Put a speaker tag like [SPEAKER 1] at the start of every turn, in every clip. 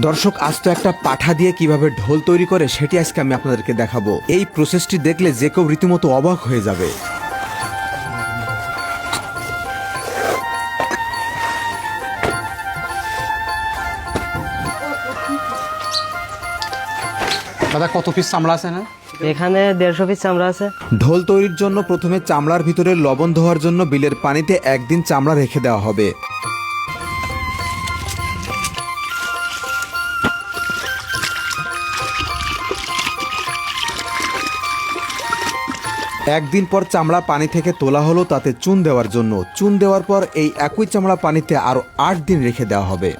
[SPEAKER 1] দর্শক, আজ তো একটা পাঠা দিয়ে কিভাবে ঢোল তৈরি করে সেটি আজকে আমি আপনাদেরকে দেখাবো। এই প্রসেসটি দেখলে যে কেউ রীতিমতো অবাক হয়ে যাবে।
[SPEAKER 2] দাদা কত পিস চামড়া আছে না?
[SPEAKER 3] এখানে 150 পিস চামড়া আছে।
[SPEAKER 1] ঢোল তৈরির জন্য প্রথমে চামড়ার ভিতরে লবণ ধোয়ার জন্য বিলের পানিতে একদিন চামড়া রেখে দেওয়া হবে। একদিন পর চামড়া পানি থেকে তোলা হলো তাতে চুন দেওয়ার জন্য। চুন দেওয়ার পর এই একই চামড়া পানিতে আরো 8 দিন রেখে দেওয়া হবে।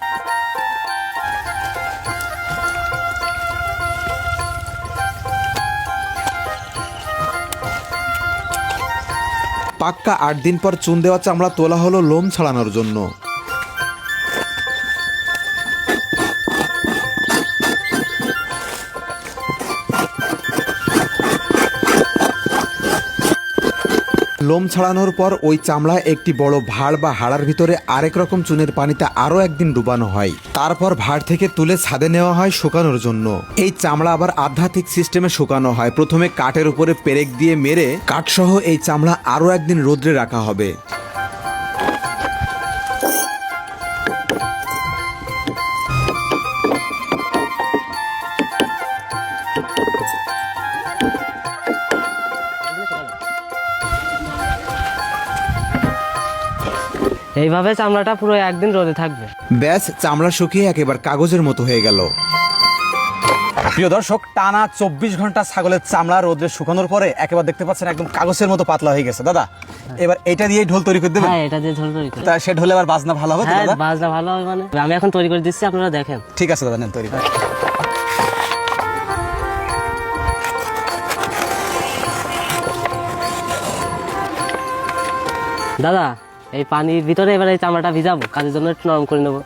[SPEAKER 1] পাক্কা 8 দিন পর চুন দেওয়া চামড়া তোলা হলো লোম ছাড়ানোর জন্য। লোম ছাড়ানোর পর ওই চামড়া একটি বড় ভাঁড় বা হাড়ার ভিতরে আরেক রকম চুনের পানিতে আরো একদিন ডুবানো হয়। তারপর ভাঁড় থেকে তুলে ছাদে নেওয়া হয় শুকানোর জন্য। এই চামড়া আবার আধ্যাত্মিক সিস্টেমে শুকানো হয়। প্রথমে কাঠের উপরে পেরেক দিয়ে মেরে কাঠসহ এই চামড়া আরো একদিন রোদ্রে রাখা হবে।
[SPEAKER 3] এইভাবে চামড়াটা পুরো একদিন রোদে থাকবে।
[SPEAKER 1] ব্যাস, চামড়া শুকিয়ে একেবারে কাগজের মতো হয়ে গেল।
[SPEAKER 2] প্রিয় দর্শক, টানা 24 ঘন্টা ছাগলের চামড়া রোদে শুকানোর পরে একেবারে দেখতে পাচ্ছেন একদম কাগজের মতো পাতলা হয়ে গেছে। দাদা এবার এটা দিয়ে ঢোল তৈরি করে দেবেন?
[SPEAKER 3] হ্যাঁ, এটা দিয়ে ঝোল তৈরি করে।
[SPEAKER 2] তা সে ঢোলে এবার বাজনা ভালো হবে তো
[SPEAKER 3] হ্যাঁ,
[SPEAKER 2] দাদা?
[SPEAKER 3] বাজনা ভালো হবে। মানে আমি এখন তৈরি করে দিচ্ছি, আপনারা দেখেন।
[SPEAKER 2] ঠিক আছে দাদা, নেন তৈরি করে।
[SPEAKER 3] দাদা, এই পানির ভিতরে এবার এই চামড়াটা ভিজাবো, কাজের জন্য একটু নরম করে নেবো।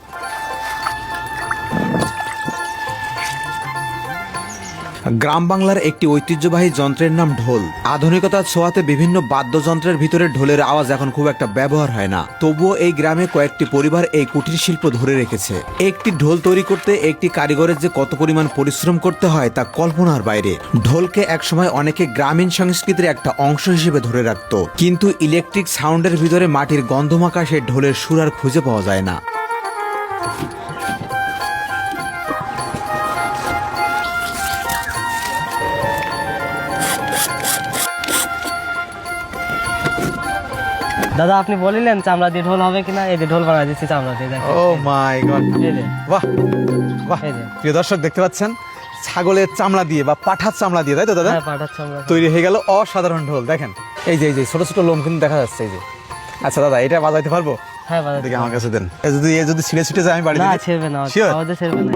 [SPEAKER 1] গ্রাম বাংলার একটি ঐতিহ্যবাহী যন্ত্রের নাম ঢোল। আধুনিকতার ছোঁয়াতে বিভিন্ন বাদ্যযন্ত্রের ভিতরে ঢোলের আওয়াজ এখন খুব একটা ব্যবহার হয় না। তবুও এই গ্রামে কয়েকটি পরিবার এই কুটির শিল্প ধরে রেখেছে। একটি ঢোল তৈরি করতে একটি কারিগরের যে কত পরিমাণ পরিশ্রম করতে হয় তা কল্পনার বাইরে। ঢোলকে একসময় অনেকে গ্রামীণ সংস্কৃতির একটা অংশ হিসেবে ধরে রাখত, কিন্তু ইলেকট্রিক সাউন্ডের ভিতরে মাটির গন্ধমাখা সে ঢোলের সুর আর খুঁজে পাওয়া যায় না।
[SPEAKER 3] দাদা, আপনি বলিলেন চামড়া দিয়ে ঢোল হবে কিনা, এই যে ঢোল বানাই দিচ্ছি চামড়া দিয়ে। দেখেন,
[SPEAKER 2] ও মাই গড,
[SPEAKER 3] এই যে,
[SPEAKER 2] বাহ বাহ।
[SPEAKER 3] এই যে।
[SPEAKER 2] প্রিয় দর্শক, দেখতে পাচ্ছেন ছাগলের চামড়া দিয়ে বা পাঠার চামড়া দিয়ে, তাই তো দাদা?
[SPEAKER 3] হ্যাঁ, পাঠার চামড়া
[SPEAKER 2] তৈরি হয়ে গেল অসাধারণ ঢোল। দেখেন এই যে ছোট ছোট লোম কিন্তু দেখা যাচ্ছে এই যে। আচ্ছা দাদা, এটা বাজাইতে পারবো?
[SPEAKER 3] হ্যাঁ, বাজাই
[SPEAKER 2] দেখি আমার কাছে দেন। এ যদি ছিঁড়ে ছিটে যায় আমি বাড়ি
[SPEAKER 3] না,
[SPEAKER 2] দিতে-
[SPEAKER 3] ছেড়বে না,
[SPEAKER 2] Sure?
[SPEAKER 3] সহজে ছেড়বে না।